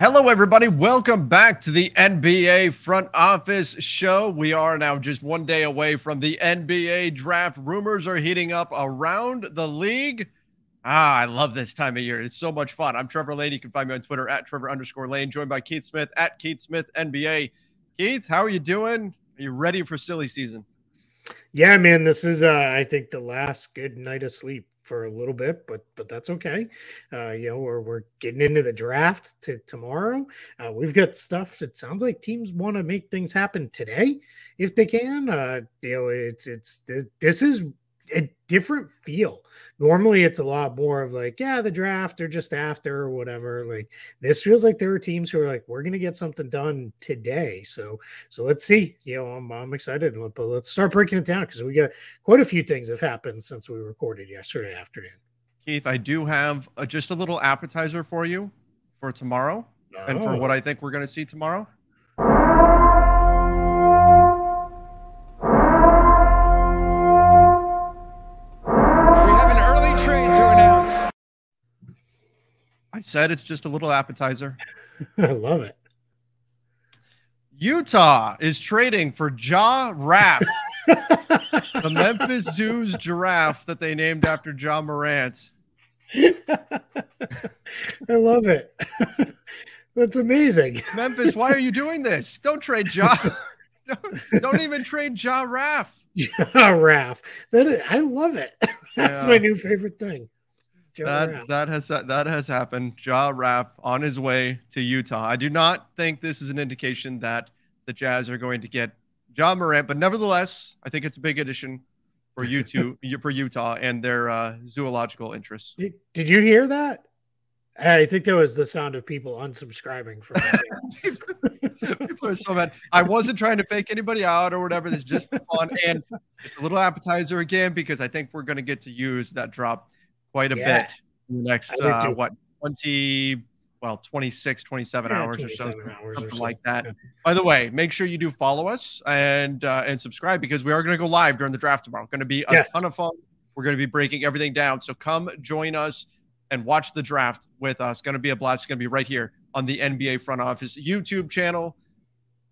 Hello, everybody. Welcome back to the NBA Front Office Show. We are now just one day away from the NBA draft. Rumors are heating up around the league. I love this time of year. It's so much fun. I'm Trevor Lane. You can find me on Twitter at Trevor_Lane, joined by Keith Smith at Keith Smith NBA. Keith, how are you doing? Are you ready for silly season? Yeah, man, this is I think the last good night of sleep for a little bit, but that's okay. We're getting into the draft tomorrow. We've got stuff. It sounds like teams want to make things happen today if they can. This is a different feel. Normally it's a lot more of like, yeah, the draft or just after or whatever. Like this feels like there are teams who are like, we're gonna get something done today. So let's see. I'm excited, but let's start breaking it down because we got quite a few things have happened since we recorded yesterday afternoon. Keith, I do have just a little appetizer for you for tomorrow and for what I think we're going to see tomorrow. I said it's just a little appetizer. I love it. Utah is trading for Ja Raff, the Memphis Zoo's giraffe that they named after Ja Morant. I love it. That's amazing. Memphis, why are you doing this? Don't trade Ja. Don't even trade Ja Raff. Ja Raff. I love it. That's my new favorite thing. That has happened. Ja Raff on his way to Utah. I do not think this is an indication that the Jazz are going to get Ja Morant, but nevertheless, I think it's a big addition for Utah and their zoological interests. Did you hear that? I think that was the sound of people unsubscribing from people are so mad. I wasn't trying to fake anybody out or whatever. This is just for fun and just a little appetizer again because I think we're going to get to use that drop quite a bit in the next 26, 27 hours or so, something like that. Yeah. By the way, make sure you do follow us and subscribe because we are going to go live during the draft tomorrow. Going to be a ton of fun. We're going to be breaking everything down. So come join us and watch the draft with us. Going to be a blast. It's going to be right here on the NBA Front Office YouTube channel.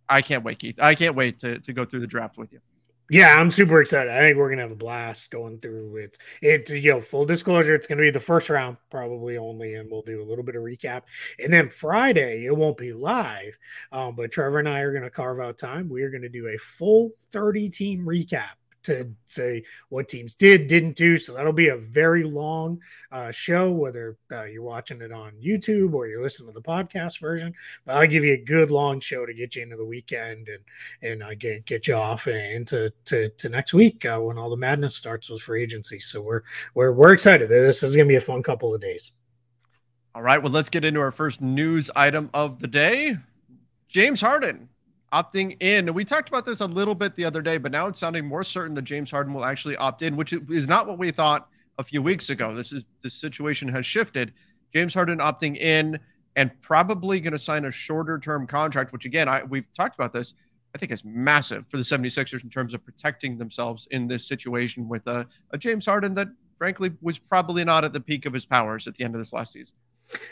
I can't wait, Keith. I can't wait to go through the draft with you. Yeah, I'm super excited. I think we're gonna have a blast going through it. Full disclosure, it's gonna be the first round, probably only, and we'll do a little bit of recap. And then Friday, it won't be live, but Trevor and I are gonna carve out time. We are gonna do a full 30-team recap to say what teams didn't do. So that'll be a very long show, whether you're watching it on YouTube or you're listening to the podcast version. But I'll give you a good long show to get you into the weekend and get you off into next week when all the madness starts with free agency. So we're excited. This is going to be a fun couple of days. All right, well, let's get into our first news item of the day. James Harden opting in. We talked about this a little bit the other day, but now it's sounding more certain that James Harden will actually opt in, which is not what we thought a few weeks ago. The situation has shifted. James Harden opting in and probably going to sign a shorter term contract, which again, we've talked about this. I think is massive for the 76ers in terms of protecting themselves in this situation with a James Harden that frankly was probably not at the peak of his powers at the end of this last season.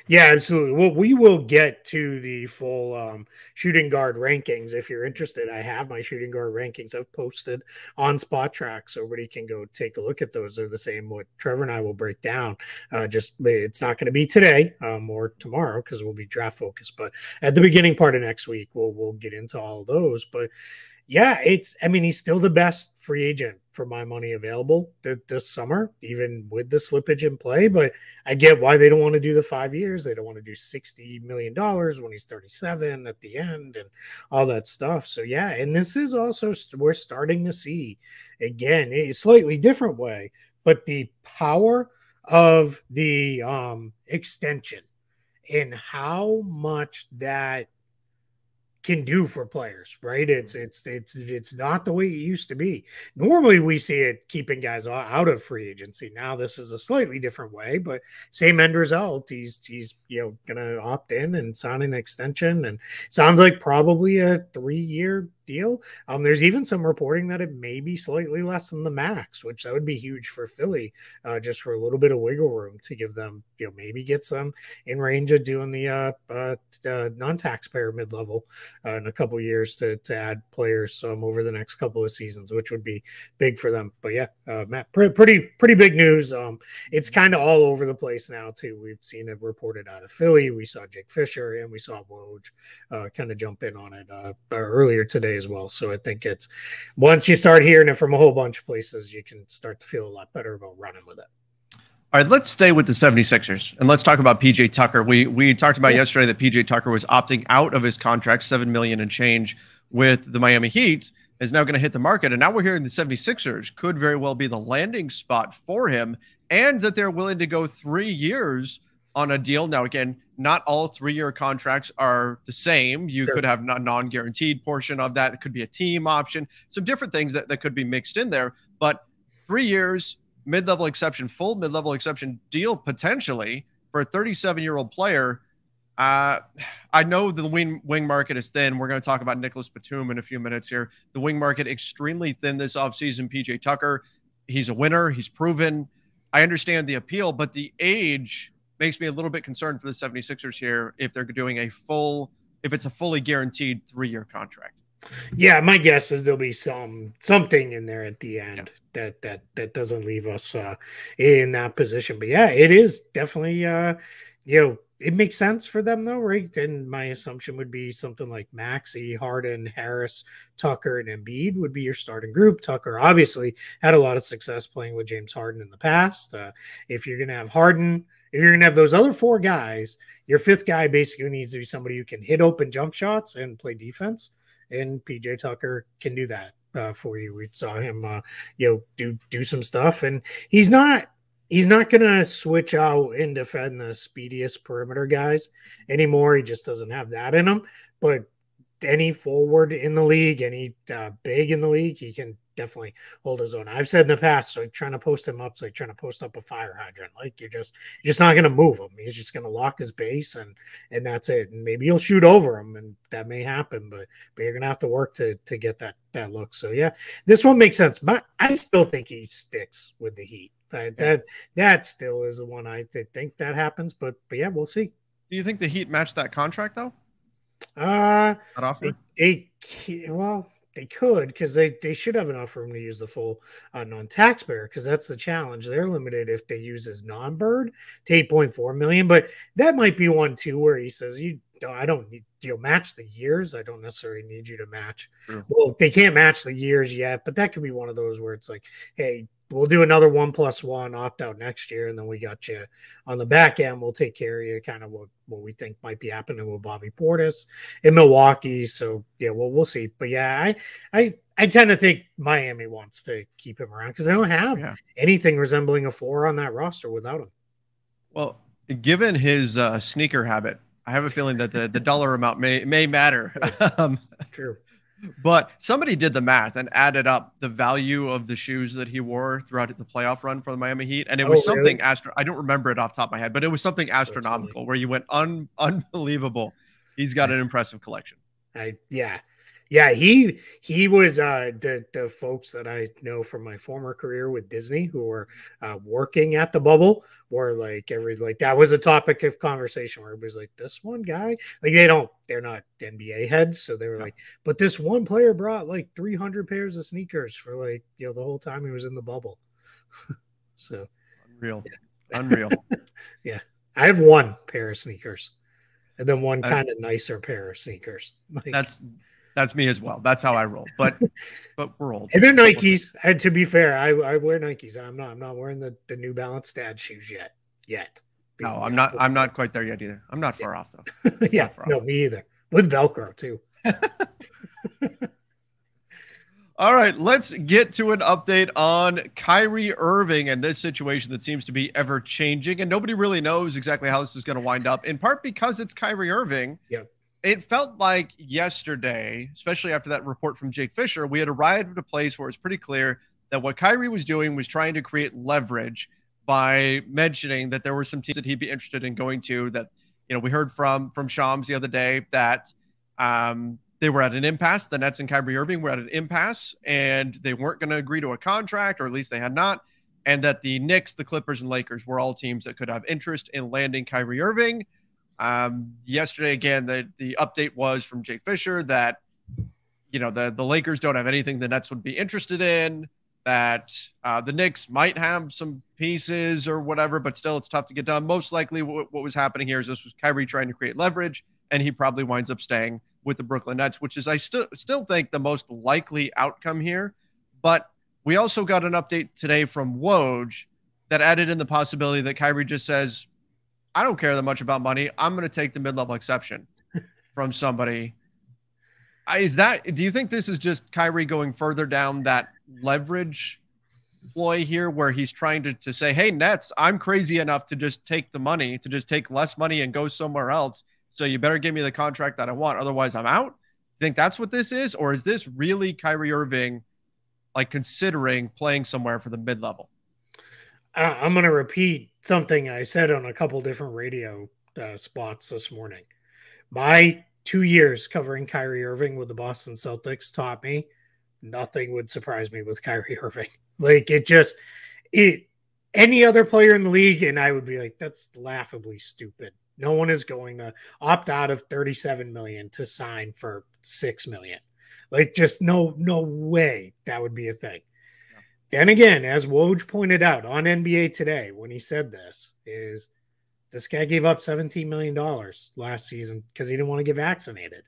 Yeah, absolutely. Well, we will get to the full shooting guard rankings. If you're interested, I have my shooting guard rankings I've posted on Spot Track, so everybody can go take a look at those. They're the same what Trevor and I will break down. Just it's not going to be today or tomorrow because we'll be draft focused. But at the beginning part of next week, we'll get into all of those. But yeah, he's still the best free agent for my money available this summer, even with the slippage in play. But I get why they don't want to do the 5 years. They don't want to do $60 million when he's 37 at the end and all that stuff. So, yeah, and this is also, we're starting to see, again, a slightly different way, but the power of the extension and how much that can do for players, right? It's not the way it used to be. Normally we see it keeping guys out of free agency. Now this is a slightly different way, but same end result. He's gonna opt in and sign an extension, and sounds like probably a 3-year deal. There's even some reporting that it may be slightly less than the max, which that would be huge for Philly, just for a little bit of wiggle room to give them, maybe get some in range of doing the non-taxpayer mid-level in a couple years to add players over the next couple of seasons, which would be big for them. But yeah, Matt, pretty big news. It's kind of all over the place now too. We've seen it reported out of Philly. We saw Jake Fisher and we saw Woj kind of jump in on it earlier today as well. So I think it's, once you start hearing it from a whole bunch of places, you can start to feel a lot better about running with it. All right, let's stay with the 76ers and let's talk about PJ Tucker. We talked about yesterday that PJ Tucker was opting out of his contract, $7 million and change with the Miami Heat, is now going to hit the market. And now we're hearing the 76ers could very well be the landing spot for him, and that they're willing to go 3 years on a deal. Now, again, not all 3-year contracts are the same. You could have a non-guaranteed portion of that. It could be a team option, some different things that could be mixed in there. But 3 years, mid-level exception, full mid-level exception deal potentially for a 37-year-old player. I know the wing market is thin. We're going to talk about Nicholas Batum in a few minutes here. The wing market extremely thin this offseason. PJ Tucker, he's a winner. He's proven. I understand the appeal, but the age makes me a little bit concerned for the 76ers here if they're doing if it's a fully guaranteed 3-year contract. Yeah, my guess is there'll be something in there at the end that doesn't leave us in that position. But yeah, it is definitely it makes sense for them though, right? And my assumption would be something like Maxey, Harden, Harris, Tucker, and Embiid would be your starting group. Tucker obviously had a lot of success playing with James Harden in the past. If you're gonna have Harden, if you're gonna have those other 4 guys, your 5th guy basically needs to be somebody who can hit open jump shots and play defense. And PJ Tucker can do that for you. We saw him, do some stuff, and he's not going to switch out and defend the speediest perimeter guys anymore. He just doesn't have that in him. But any forward in the league, any big in the league, he can definitely hold his own. I've said in the past, like trying to post him up, it's like trying to post up a fire hydrant. Like you're just not going to move him. He's just going to lock his base, and that's it. And maybe you'll shoot over him, and that may happen, but you're going to have to work to get that look. So yeah, this one makes sense. But I still think he sticks with the Heat. That still is the one I think that happens. But yeah, we'll see. Do you think the Heat matched that contract though? That offer? They could, because they should have enough room to use the full non-taxpayer, because that's the challenge. They're limited if they use his non-bird to $8.4 million. But that might be one too where he says, I don't need match the years. I don't necessarily need you to match. Sure. Well, they can't match the years yet, but that could be one of those where it's like, hey, we'll do another 1+1 opt out next year, and then we got you on the back end. We'll take care of you, kind of what we think might be happening with Bobby Portis in Milwaukee. So yeah, we'll see. But yeah, I tend to think Miami wants to keep him around because they don't have anything resembling a 4 on that roster without him. Well, given his sneaker habit, I have a feeling that the dollar amount may matter. True. But somebody did the math and added up the value of the shoes that he wore throughout the playoff run for the Miami Heat. And it was something I don't remember it off the top of my head, but it was something astronomical where you went unbelievable. He's got an impressive collection. Yeah, he was the folks that I know from my former career with Disney who were working at the bubble were like that was a topic of conversation where it was like, this one guy, like they're not NBA heads, so they were like, but this one player brought like 300 pairs of sneakers for like the whole time he was in the bubble. So unreal. Yeah, I have one pair of sneakers and then one kind of nicer pair of sneakers. Like, that's me as well. That's how I roll. But we're old. And they're Nikes. And to be fair, I wear Nikes. I'm not wearing the New Balance dad shoes yet. No, I'm not quite there yet either. I'm not far off though. Yeah, no, me either. With Velcro too. All right, let's get to an update on Kyrie Irving and this situation that seems to be ever changing, and nobody really knows exactly how this is going to wind up. In part because it's Kyrie Irving. Yep. it felt like yesterday, especially after that report from Jake Fisher, we had arrived at a place where it's pretty clear that what Kyrie was doing was trying to create leverage by mentioning that there were some teams that he'd be interested in going to. That, you know, we heard from Shams the other day that they were at an impasse. The Nets and Kyrie Irving were at an impasse, and they weren't going to agree to a contract, or at least they had not. And that the Knicks, the Clippers, and Lakers were all teams that could have interest in landing Kyrie Irving. Yesterday, again, the update was from Jake Fisher that, you know, the Lakers don't have anything the Nets would be interested in, that the Knicks might have some pieces or whatever, but still it's tough to get done. Most likely what was happening here is this was Kyrie trying to create leverage, and he probably winds up staying with the Brooklyn Nets, which is, I still think, the most likely outcome here. But we also got an update today from Woj that added in the possibility that Kyrie just says, I don't care that much about money. I'm going to take the mid-level exception from somebody. Do you think this is just Kyrie going further down that leverage ploy here, where he's trying to say, hey, Nets, I'm crazy enough to just take the money, to just take less money and go somewhere else. So you better give me the contract that I want. Otherwise I'm out. You think that's what this is? Or is this really Kyrie Irving, like, considering playing somewhere for the mid-level? I'm going to repeat something I said on a couple different radio spots this morning. My 2 years covering Kyrie Irving with the Boston Celtics taught me nothing would surprise me with Kyrie Irving. Like, any other player in the league, and I would be like, that's laughably stupid. No one is going to opt out of $37 million to sign for $6 million. Like, just no way that would be a thing. Yeah. Then again, as Woj pointed out on NBA Today when he said this guy gave up $17 million last season because he didn't want to get vaccinated.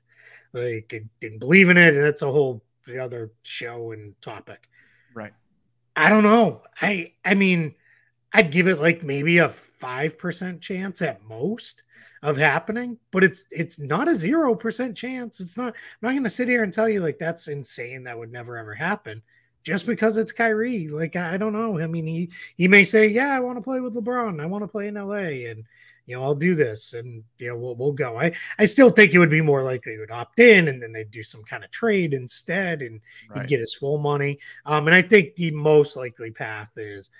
Like, he didn't believe in it, and that's a whole other show and topic. Right. I don't know. I mean, I'd give it like maybe a 5% chance at most of happening, but it's not a 0% chance. It's not. I'm not going to sit here and tell you like that's insane. That would never ever happen just because it's Kyrie. Like, I don't know. I mean, he may say, yeah, I want to play with LeBron. I want to play in LA, and I'll do this, and we'll go. I still think it would be more likely he would opt in, and then they'd do some kind of trade instead, and he'd get his full money. And I think the most likely path is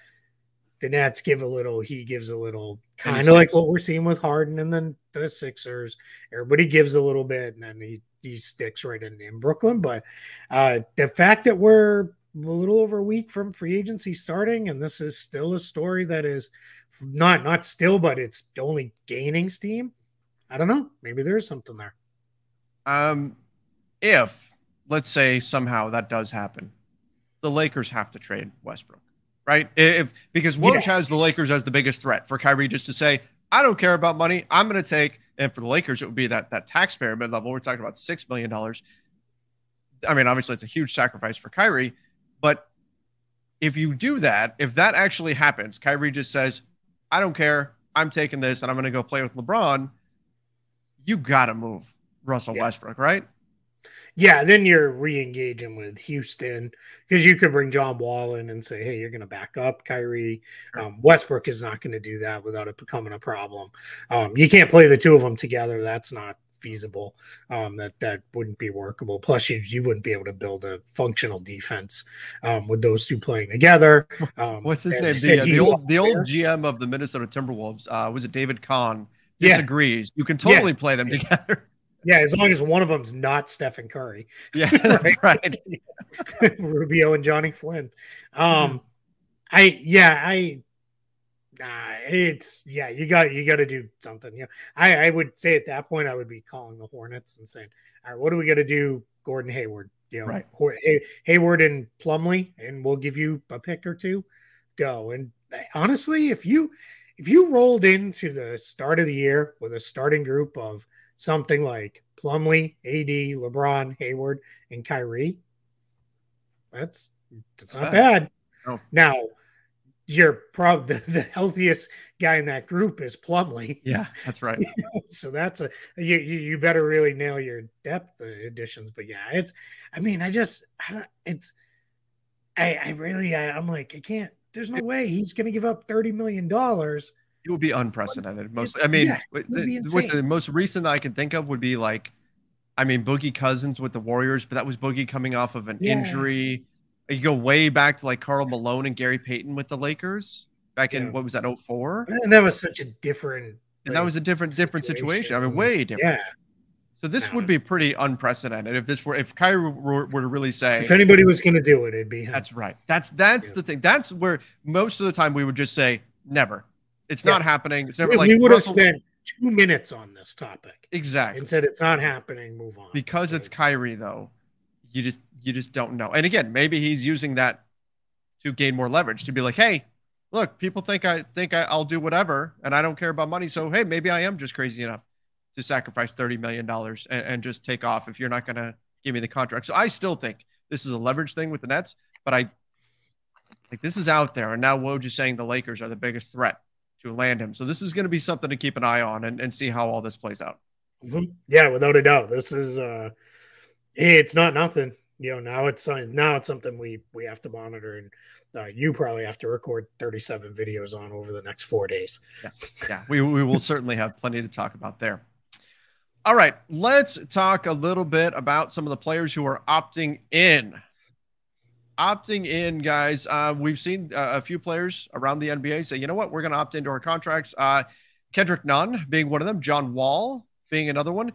the Nets give a little, he gives a little, kind of like what we're seeing with Harden, and then the Sixers. Everybody gives a little bit, and then he sticks right in Brooklyn. But the fact that we're a little over a week from free agency starting, and this is still a story that is not still, but it's only gaining steam. I don't know. Maybe there's something there. If, let's say, somehow that does happen, the Lakers have to trade Westbrook. Right? Because Woj has the Lakers as the biggest threat for Kyrie just to say, I don't care about money. I'm going to take, and for the Lakers, it would be that taxpayer mid-level. We're talking about $6 million. I mean, obviously, it's a huge sacrifice for Kyrie. But if you do that, if that actually happens, Kyrie just says, I don't care. I'm taking this, and I'm going to go play with LeBron. You got to move Russell Westbrook, right? Yeah, then you're re-engaging with Houston, because you could bring John Wall in and say, hey, you're going to back up Kyrie. Westbrook is not going to do that without it becoming a problem. You can't play the two of them together. That's not feasible. That wouldn't be workable. Plus, you wouldn't be able to build a functional defense with those two playing together. What's his name? The old GM of the Minnesota Timberwolves, was it David Kahn, disagrees. You can totally play them together. Yeah, as long as one of them's not Stephen Curry. Yeah, that's right. Rubio and Johnny Flynn. You got to do something. I would say at that point I would be calling the Hornets and saying, all right, what do we got to do? Gordon Hayward, Hayward and Plumley, and we'll give you a pick or two. Go. And honestly, if you rolled into the start of the year with a starting group of something like Plumley, AD, LeBron, Hayward, and Kyrie, that's not bad. No. Now, you're probably the healthiest guy in that group is Plumley. Yeah, that's right. So that's you better really nail your depth additions. But yeah, I'm like, I can't. There's no way he's going to give up $30 million. It would be unprecedented. With the most recent I can think of would be like I mean, Boogie Cousins with the Warriors, but that was Boogie coming off of an Yeah. injury. You go way back to like Karl Malone and Gary Payton with the Lakers back in, what was that, 04? And that was such a different, and that was a different situation. I mean, way different. Yeah. So this would be pretty unprecedented if Kyrie were to really say, if anybody was going to do it, it'd be him. That's right. That's the thing. That's where most of the time we would just say never. It's not happening. It's never we like would have spent 2 minutes on this topic. Exactly. And said it's not happening. Move on. Because it's Kyrie, though, you just don't know. And again, maybe he's using that to gain more leverage, to be like, hey, look, people think I'll do whatever, and I don't care about money. So hey, maybe I am just crazy enough to sacrifice $30 million and just take off if you're not going to give me the contract. So I still think this is a leverage thing with the Nets, but I think this is out there. And now Woj is saying the Lakers are the biggest threat to land him. So this is going to be something to keep an eye on and see how all this plays out. Mm-hmm. Yeah, without a doubt. This is it's not nothing. Now it's something we have to monitor, and you probably have to record 37 videos on over the next 4 days. Yes. Yeah, we will certainly have plenty to talk about there. All right, let's talk a little bit about some of the players who are opting in. Opting in, guys. We've seen a few players around the NBA say, you know what, we're going to opt into our contracts. Kendrick Nunn being one of them. John Wall being another one.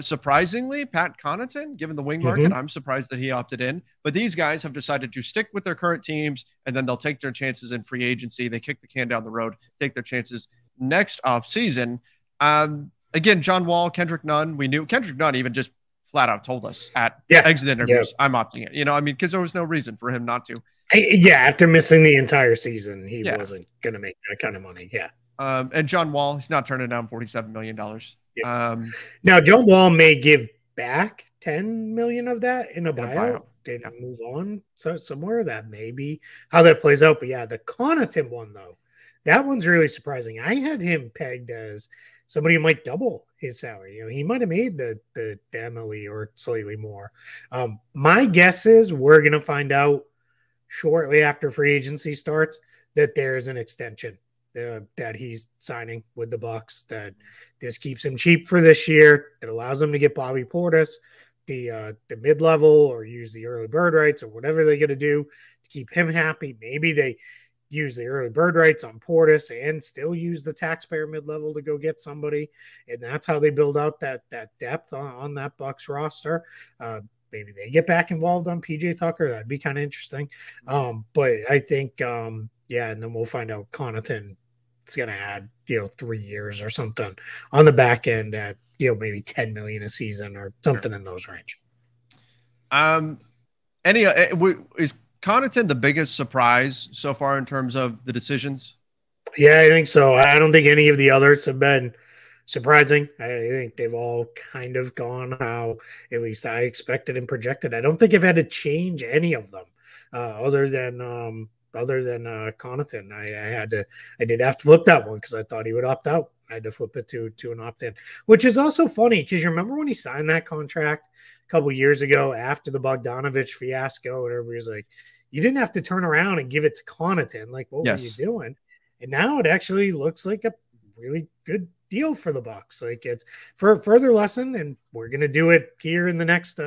Surprisingly, Pat Connaughton, given the wing market, I'm surprised that he opted in. But these guys have decided to stick with their current teams, and then they'll take their chances in free agency. They kick the can down the road, take their chances next offseason. Again, John Wall, Kendrick Nunn, we knew Kendrick Nunn even just flat out told us at exit interviews, I'm opting in. I mean, because there was no reason for him not to. After missing the entire season, he wasn't going to make that kind of money. Yeah. And John Wall, he's not turning down $47 million. Now, John Wall may give back $10 million of that in a buyout. Didn't move on somewhere. That may be how that plays out. But yeah, the Connaughton one, though, that one's really surprising. I had him pegged as somebody who might double his salary. He might have made the MLE or slightly more. My guess is we're going to find out shortly after free agency starts that there's an extension that he's signing with the Bucks, that this keeps him cheap for this year, that allows him to get Bobby Portis the mid-level or use the early bird rights or whatever they're going to do to keep him happy. Maybe they use the early bird rights on Portis and still use the taxpayer mid-level to go get somebody. And that's how they build out that depth on that Bucks roster. Maybe they get back involved on PJ Tucker. That'd be kind of interesting. But I think, and then we'll find out Connaughton is going to add, 3 years or something on the back end at, maybe 10 million a season or something in those range. Is Connaughton the biggest surprise so far in terms of the decisions? Yeah, I think so. I don't think any of the others have been surprising. I think they've all kind of gone how at least I expected and projected. I don't think I've had to change any of them other than Connaughton. I did have to flip that one because I thought he would opt out. I had to flip it to an opt-in, which is also funny because you remember when he signed that contract a couple years ago after the Bogdanovich fiasco, and everybody was like, you didn't have to turn around and give it to Connaughton. Like, what were you doing? And now it actually looks like a really good deal for the Bucks. Like, it's for a further lesson, and we're going to do it here in the next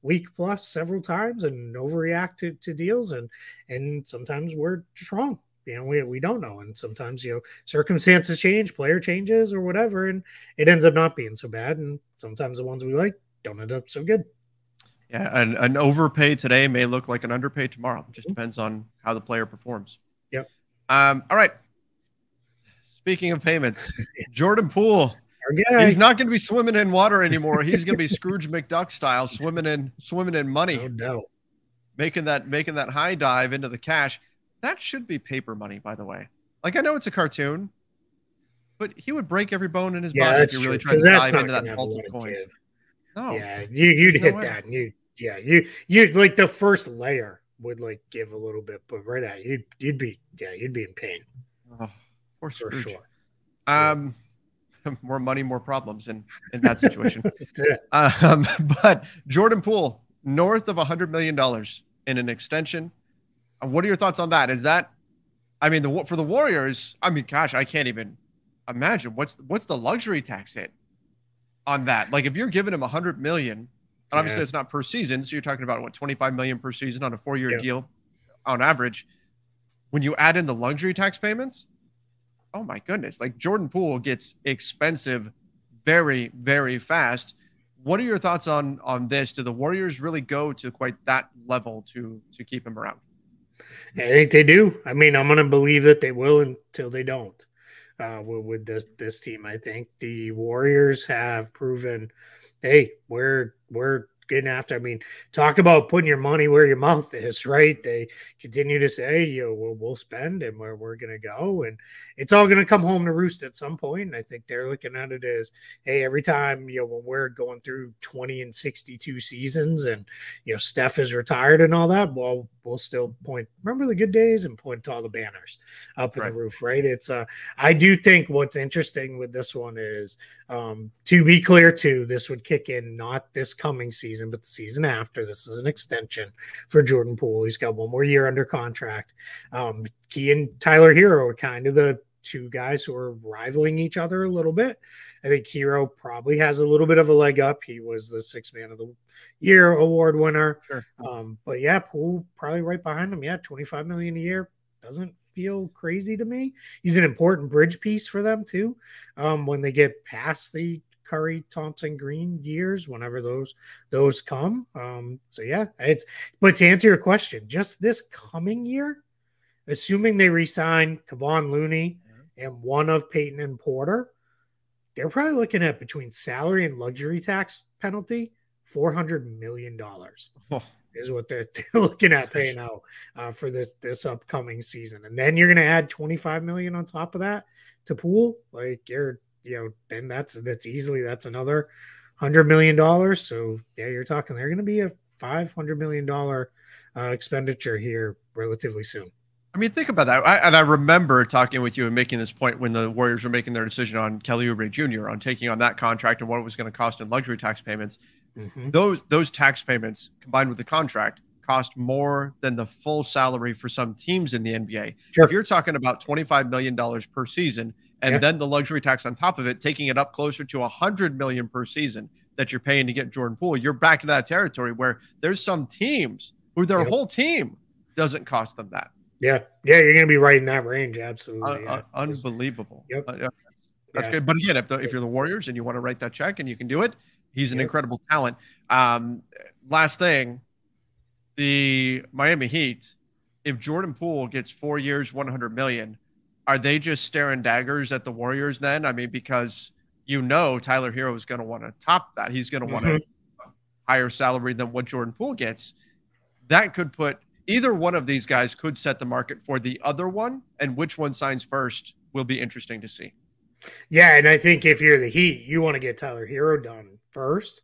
week plus several times and overreact to deals. And sometimes we're just wrong. We don't know. And sometimes, circumstances change, player changes or whatever, and it ends up not being so bad. And sometimes the ones we like don't end up so good. Yeah. An overpay today may look like an underpay tomorrow. It just depends on how the player performs. Yep. All right. Speaking of payments, Jordan Poole, he's not going to be swimming in water anymore. He's going to be Scrooge McDuck style, swimming in money. No doubt. Making that high dive into the cash. That should be paper money, by the way. Like, I know it's a cartoon, but he would break every bone in his body if you really tried to dive into that vault of coins. No. Yeah, you'd hit that. And you like the first layer would like give a little bit, but right at you'd be in pain. Oh, for sure. More money, more problems in that situation. But Jordan Poole, north of $100 million in an extension. What are your thoughts on that? Is that, for the Warriors, gosh, I can't even imagine what's the luxury tax hit on that. Like if you're giving him 100 million, and obviously Yeah. it's not per season, so you're talking about what 25 million per season on a 4-year Yep. deal on average. When you add in the luxury tax payments, oh my goodness, like Jordan Poole gets expensive very, very fast. What are your thoughts on this? Do the Warriors really go to quite that level to keep him around? I think they do. I mean, I'm going to believe that they will until they don't. With this team, I think the Warriors have proven, hey, we're getting after. I mean, talk about putting your money where your mouth is, right? They continue to say, we'll spend and where we're going to go, and it's all going to come home to roost at some point. And I think they're looking at it as, hey, every time when we're going through 20 and 62 seasons, and Steph is retired and all that, well, we'll still remember the good days and point to all the banners up in the roof, right? It's I do think what's interesting with this one is, to be clear too, this would kick in not this coming season, but the season after. This is an extension for Jordan Poole. He's got one more year under contract. He and Tyler Hero are kind of the two guys who are rivaling each other a little bit. I think Hero probably has a little bit of a leg up. He was the Sixth Man of the Year award winner. Sure. But yeah, Poole probably right behind him. Yeah, 25 million a year doesn't feel crazy to me. He's an important bridge piece for them too. When they get past the Curry, Thompson, Green years, whenever those come. So yeah, but to answer your question, just this coming year, assuming they re-sign Kevon Looney and one of Peyton and Porter, they're probably looking at, between salary and luxury tax penalty, $400 million is what they're looking at paying out for this upcoming season. And then you're going to add 25 million on top of that to Poole. Like then that's another $100 million. So yeah, you're talking, they're going to be a $500 million expenditure here relatively soon. I mean, think about that. I remember talking with you and making this point when the Warriors were making their decision on Kelly Oubre Jr. on taking on that contract and what it was going to cost in luxury tax payments. Mm-hmm. Those tax payments combined with the contract cost more than the full salary for some teams in the NBA. Sure. If you're talking about $25 million per season and then the luxury tax on top of it, taking it up closer to $100 million per season that you're paying to get Jordan Poole, you're back in that territory where there's some teams who their whole team doesn't cost them that. Yeah, you're going to be right in that range. Absolutely. Unbelievable. Yep. That's good. But again, if you're the Warriors and you want to write that check and you can do it, he's an incredible talent. Last thing, the Miami Heat, if Jordan Poole gets 4 years, 100 million, are they just staring daggers at the Warriors then? I mean, because Tyler Hero is going to want to top that. He's going to want a higher salary than what Jordan Poole gets. That could put either one of these guys could set the market for the other one, and which one signs first will be interesting to see. Yeah, and I think if you're the Heat, you want to get Tyler Hero done first,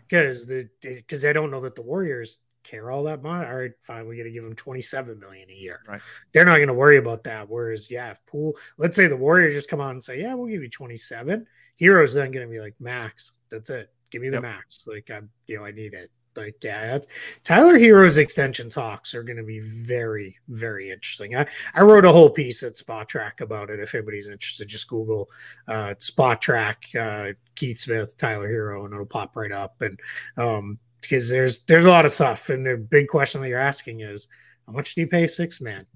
because I don't know that the Warriors care all that much. All right, fine, we got to give him $27 million a year. Right. They're not going to worry about that. Whereas, if Poole, let's say the Warriors just come out and say, we'll give you 27. Hero's then going to be like, max. That's it. Give me the max. Like I need it. Like, that's Tyler Hero's extension talks are going to be very, very interesting. I wrote a whole piece at Spot Track about it. If anybody's interested, just Google Spot Track, Keith Smith, Tyler Hero, and it'll pop right up. And because there's a lot of stuff, and the big question that you're asking is, how much do you pay six man?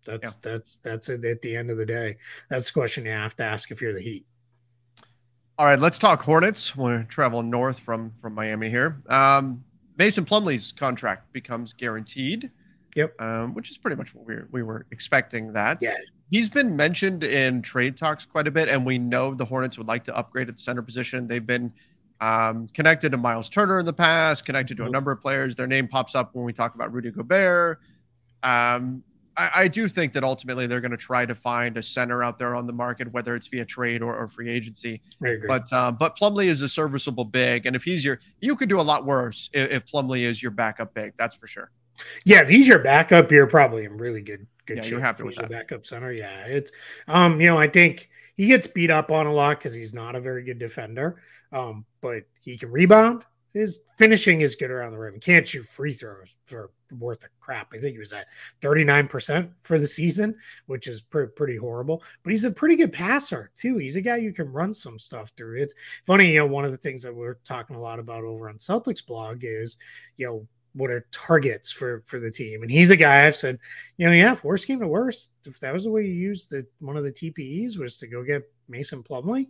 That's it at the end of the day. That's the question you have to ask if you're the Heat. All right, let's talk Hornets. We're traveling north from Miami here. Mason Plumlee's contract becomes guaranteed. Yep. Which is pretty much what we were expecting that. Yeah. He's been mentioned in trade talks quite a bit, and we know the Hornets would like to upgrade at the center position. They've been connected to Miles Turner in the past, connected to a number of players. Their name pops up when we talk about Rudy Gobert. I do think that ultimately they're going to try to find a center out there on the market, whether it's via trade or free agency. I agree. But Plumlee is a serviceable big, and if he's you could do a lot worse if Plumlee is your backup big. That's for sure. Yeah, if he's your backup, you're probably in really good shape. You're happy with that. Backup center. Yeah, it's I think he gets beat up on a lot because he's not a very good defender. But he can rebound. his finishing is good around the rim. He can't shoot free throws for worth of crap. I think he was at 39% for the season, which is pretty horrible. But he's a pretty good passer too. He's a guy you can run some stuff through. It's funny, you know, one of the things that we're talking a lot about over on Celtics blog is, you know, what are targets for the team? And he's a guy I've said, you know, yeah, if worst came to worst, if that was the way you used one of the TPEs was to go get Mason Plumley,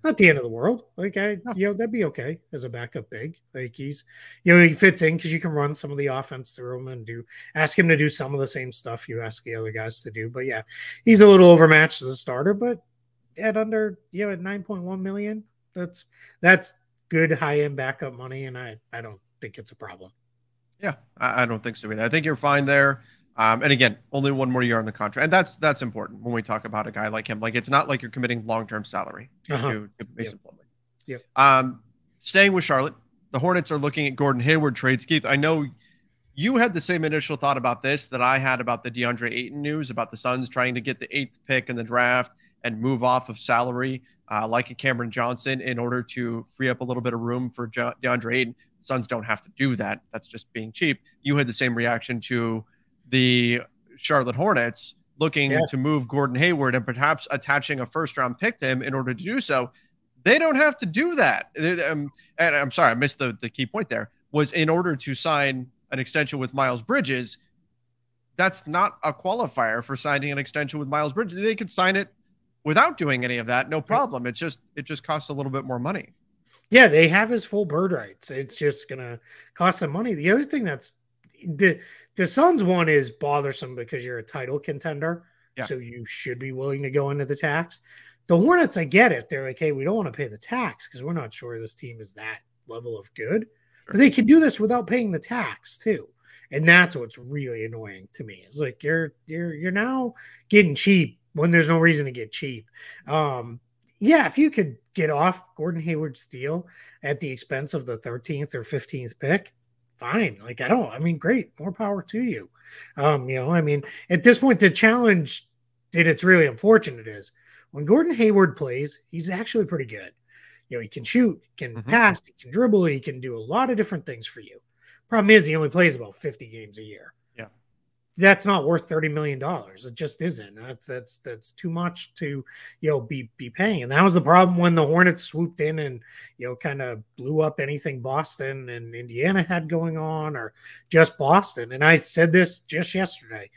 not the end of the world. Like you know, that'd be okay as a backup big. Like he's, you know, he fits in because you can run some of the offense through him and ask him to do some of the same stuff you ask the other guys to do. But yeah, he's a little overmatched as a starter, but at under, you know, at 9.1 million, that's good high end backup money. And I don't think it's a problem. Yeah, I don't think so either. I think you're fine there. And again, only one more year on the contract. And that's important when we talk about a guy like him. Like, it's not like you're committing long-term salary to Mason Plumlee. Yep. Staying with Charlotte, the Hornets are looking at Gordon Hayward trades. Keith, I know you had the same initial thought about this that I had about the DeAndre Ayton news, about the Suns trying to get the 8th pick in the draft and move off of salary like a Cameron Johnson in order to free up a little bit of room for DeAndre Ayton. Suns don't have to do that. That's just being cheap. You had the same reaction to the Charlotte Hornets looking to move Gordon Hayward and perhaps attaching a first-round pick to him in order to do so. They don't have to do that. And I'm sorry, I missed the key point there, was in order to sign an extension with Miles Bridges. That's not a qualifier for signing an extension with Miles Bridges. They could sign it without doing any of that. No problem. It just costs a little bit more money. Yeah, they have his full bird rights. It's just going to cost them money. The other thing that's the Suns one is bothersome because you're a title contender. Yeah. So you should be willing to go into the tax. The Hornets, I get it. They're like, hey, we don't want to pay the tax because we're not sure this team is that level of good. Sure. But they can do this without paying the tax too. And that's what's really annoying to me. It's like you're now getting cheap when there's no reason to get cheap. Yeah, if you could get off Gordon Hayward's deal at the expense of the 13th or 15th pick, fine. Like, I mean, great, more power to you. You know, I mean, at this point, the challenge that it's really unfortunate is when Gordon Hayward plays, he's actually pretty good. You know, he can shoot, he can pass, he can dribble, he can do a lot of different things for you. Problem is, he only plays about 50 games a year. Yeah, that's not worth $30 million. It just isn't. That's too much to, you know, be paying. And that was the problem when the Hornets swooped in and, you know, kind of blew up anything Boston and Indiana had going on, or just Boston. And I said this just yesterday.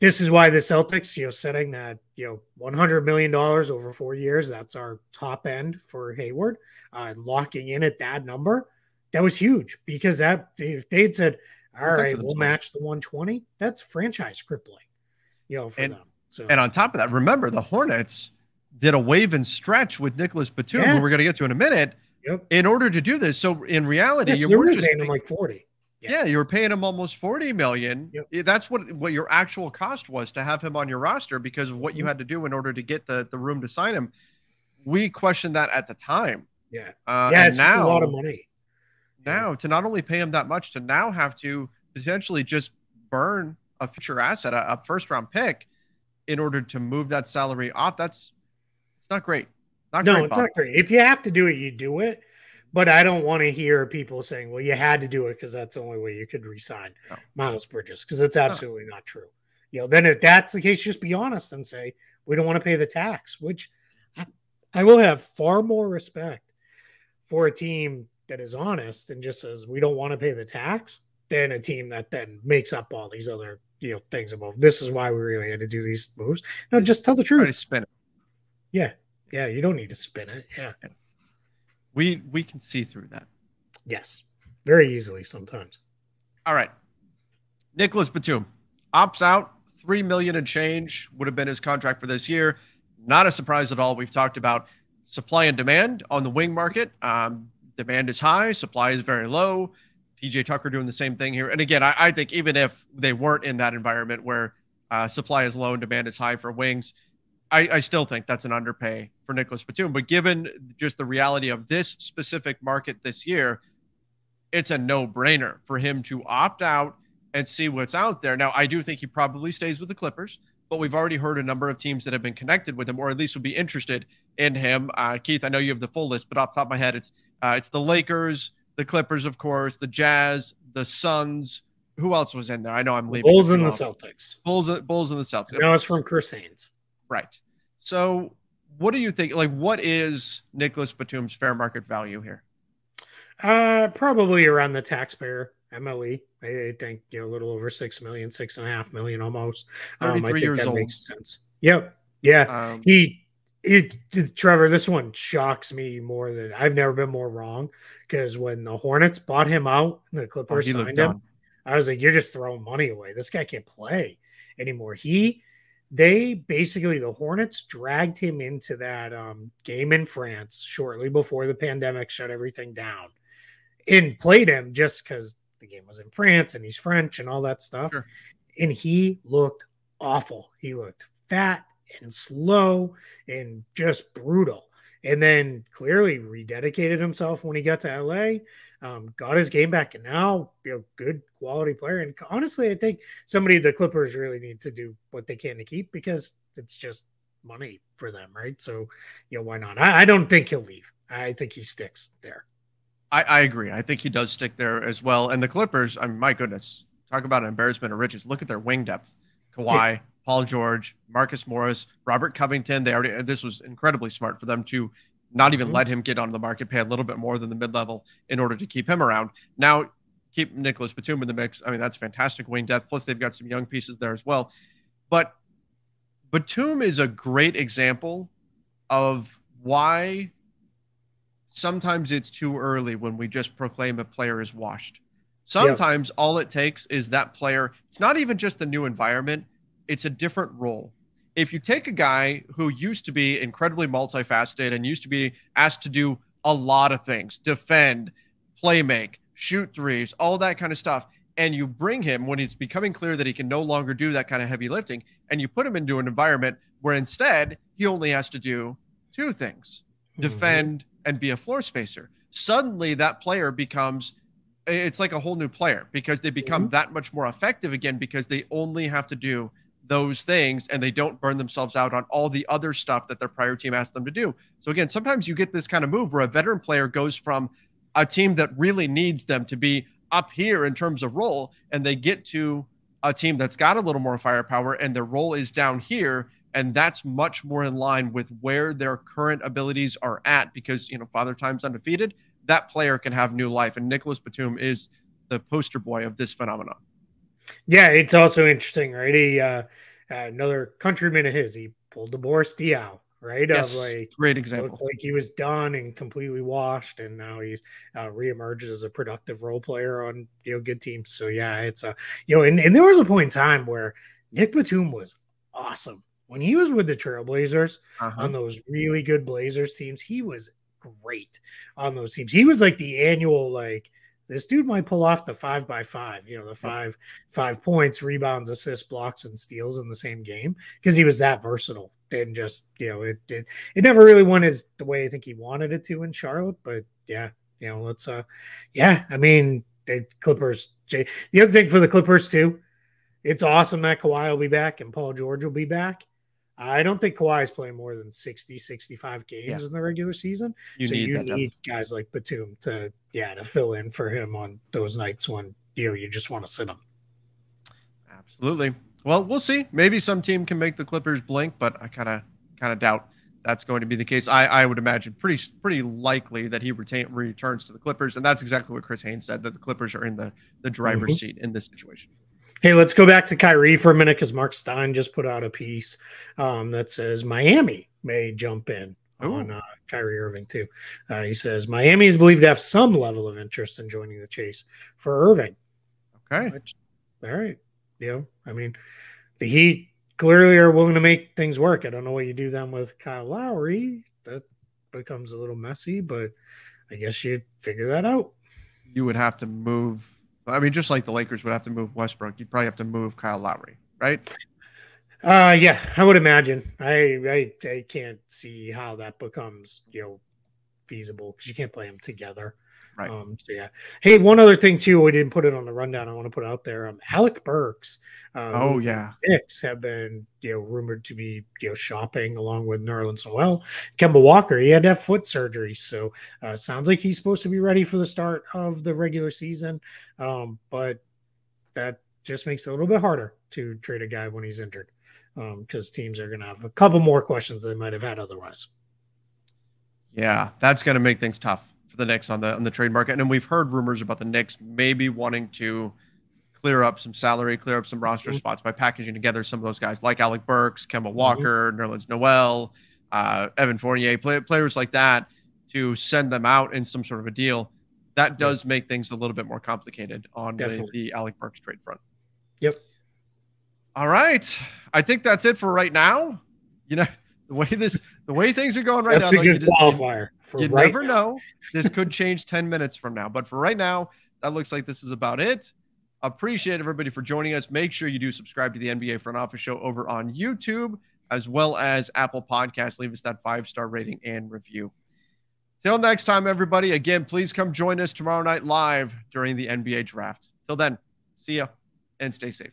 This is why the Celtics, you know, setting that, you know, $100 million over 4 years, that's our top end for Hayward, and locking in at that number, that was huge, because that, if they'd said, all right, we'll match the 120, that's franchise crippling, you know, for them. So, and on top of that, remember the Hornets did a wave and stretch with Nicholas Batum, who we're going to get to in a minute, in order to do this. So in reality, you were just paying him like 40. Yeah, you were paying him almost $40 million. Yep. That's what your actual cost was to have him on your roster, because of what you had to do in order to get the room to sign him. We questioned that at the time. Yeah, it's now, a lot of money. Now, to not only pay him that much, to now have to potentially just burn a future asset, a first-round pick, in order to move that salary off, it's not great. It's not great. If you have to do it, you do it. But I don't want to hear people saying, well, you had to do it because that's the only way you could re-sign Miles Bridges, because it's absolutely not true. You know, then if that's the case, just be honest and say, we don't want to pay the tax, which I will have far more respect for a team that is honest and just says, we don't want to pay the tax, than a team that then makes up all these other, you know, things about, this is why we really had to do these moves. No, just tell the truth. Try to spin it. Yeah. Yeah. You don't need to spin it. Yeah. We can see through that. Yes, very easily sometimes. All right. Nicholas Batum opts out. $3 million and change would have been his contract for this year. Not a surprise at all. We've talked about supply and demand on the wing market. Demand is high. Supply is very low. PJ Tucker doing the same thing here. And again, I think even if they weren't in that environment where supply is low and demand is high for wings, I still think that's an underpay for Nicholas Batum. But given just the reality of this specific market this year, it's a no-brainer for him to opt out and see what's out there. Now, I do think he probably stays with the Clippers, but we've already heard a number of teams that have been connected with him, or at least would be interested in him. Keith, I know you have the full list, but off the top of my head, it's the Lakers, the Clippers, of course, the Jazz, the Suns. Who else was in there? I know I'm leaving. Bulls and the Celtics. Bulls and the Celtics. Now it's from Chris Haynes. Right. So what do you think? Like, what is Nicholas Batum's fair market value here? Probably around the taxpayer MLE. I think, a little over 6 million, 6.5 million almost. 33 I think years that old. makes sense. Yep. Yeah. Trevor, this one shocks me more than I've never been more wrong, because when the Hornets bought him out and the Clippers signed him, I was like, you're just throwing money away. This guy can't play anymore. The Hornets dragged him into that game in France shortly before the pandemic shut everything down, and played him just because the game was in France and he's French and all that stuff. Sure. And he looked awful. He looked fat and slow and just brutal. And then clearly rededicated himself when he got to LA, got his game back, and now good quality player. And honestly, I think the Clippers really need to do what they can to keep, because it's just money for them, right? So, why not? I don't think he'll leave. I think he sticks there. I agree. I think he does stick there as well. And the Clippers, I mean, my goodness, talk about an embarrassment of riches. Look at their wing depth. Kawhi, Paul George, Marcus Morris, Robert Covington. This was incredibly smart for them to not even let him get onto the market, pay a little bit more than the mid-level in order to keep him around. Now, keep Nicholas Batum in the mix. I mean, that's fantastic wing depth. Plus, they've got some young pieces there as well. But Batum is a great example of why sometimes it's too early when we just proclaim a player is washed. Sometimes all it takes is that player. It's not even just the new environment. It's a different role. If you take a guy who used to be incredibly multifaceted and used to be asked to do a lot of things, defend, play make, shoot threes, all that kind of stuff, and you bring him when it's becoming clear that he can no longer do that kind of heavy lifting, and you put him into an environment where instead he only has to do two things, defend and be a floor spacer. Suddenly that player becomes, it's like a whole new player, because they become that much more effective again, because they only have to do those things and they don't burn themselves out on all the other stuff that their prior team asked them to do. So again, sometimes you get this kind of move where a veteran player goes from a team that really needs them to be up here in terms of role, and they get to a team that's got a little more firepower and their role is down here. And that's much more in line with where their current abilities are at, because, Father Time's undefeated. That player can have new life. And Nicholas Batum is the poster boy of this phenomenon. Yeah, it's also interesting, right? He, another countryman of his, he pulled the Boris Diaw, right? Yes, great example. Looked like he was done and completely washed, and now he's reemerged as a productive role player on good teams. So yeah, it's and there was a point in time where Nic Batum was awesome. When he was with the Trailblazers on those really good Blazers teams, he was great on those teams. He was like the annual, this dude might pull off the 5x5, the 5 points, rebounds, assists, blocks, and steals in the same game, because he was that versatile. And just, it never really went the way I think he wanted it to in Charlotte. But yeah, I mean, the Clippers, the other thing for the Clippers too, it's awesome that Kawhi will be back and Paul George will be back. I don't think Kawhi is playing more than 60, 65 games in the regular season. You need guys like Batum to fill in for him on those nights when you just want to sit him. Absolutely. Well, we'll see. Maybe some team can make the Clippers blink, but I kind of doubt that's going to be the case. I would imagine pretty likely that he returns to the Clippers, and that's exactly what Chris Haynes said, that the Clippers are in the driver's seat in this situation. Hey, let's go back to Kyrie for a minute, because Mark Stein just put out a piece that says Miami may jump in on Kyrie Irving too. He says Miami is believed to have some level of interest in joining the chase for Irving. Okay. All right. I mean, the Heat clearly are willing to make things work. I don't know what you do then with Kyle Lowry. That becomes a little messy, but I guess you'd figure that out. You would have to move. I mean, just like the Lakers would have to move Westbrook, you'd probably have to move Kyle Lowry, right? Yeah, I would imagine. I can't see how that becomes, feasible, because you can't play them together. Right. So yeah. Hey, one other thing too, we didn't put it on the rundown. I want to put out there. Alec Burks. Oh yeah. Knicks have been rumored to be shopping along with Nerlens Noel. Kemba Walker, he had to have foot surgery, so sounds like he's supposed to be ready for the start of the regular season. But that just makes it a little bit harder to trade a guy when he's injured, because teams are going to have a couple more questions they might have had otherwise. Yeah, that's going to make things tough for the Knicks on the trade market. And then we've heard rumors about the Knicks maybe wanting to clear up some salary, clear up some roster spots by packaging together some of those guys like Alec Burks, Kemba Walker, Nerlens Noel, Evan Fournier, players like that, to send them out in some sort of a deal. That does make things a little bit more complicated on the Alec Burks trade front. Yep. All right. I think that's it for right now. The way things are going right now. That's a good qualifier. You never know. This could change 10 minutes from now. But for right now, that looks like this is about it. Appreciate everybody for joining us. Make sure you do subscribe to the NBA Front Office Show over on YouTube, as well as Apple Podcasts. Leave us that 5-star rating and review. Till next time, everybody. Again, please come join us tomorrow night live during the NBA draft. Till then, see ya and stay safe.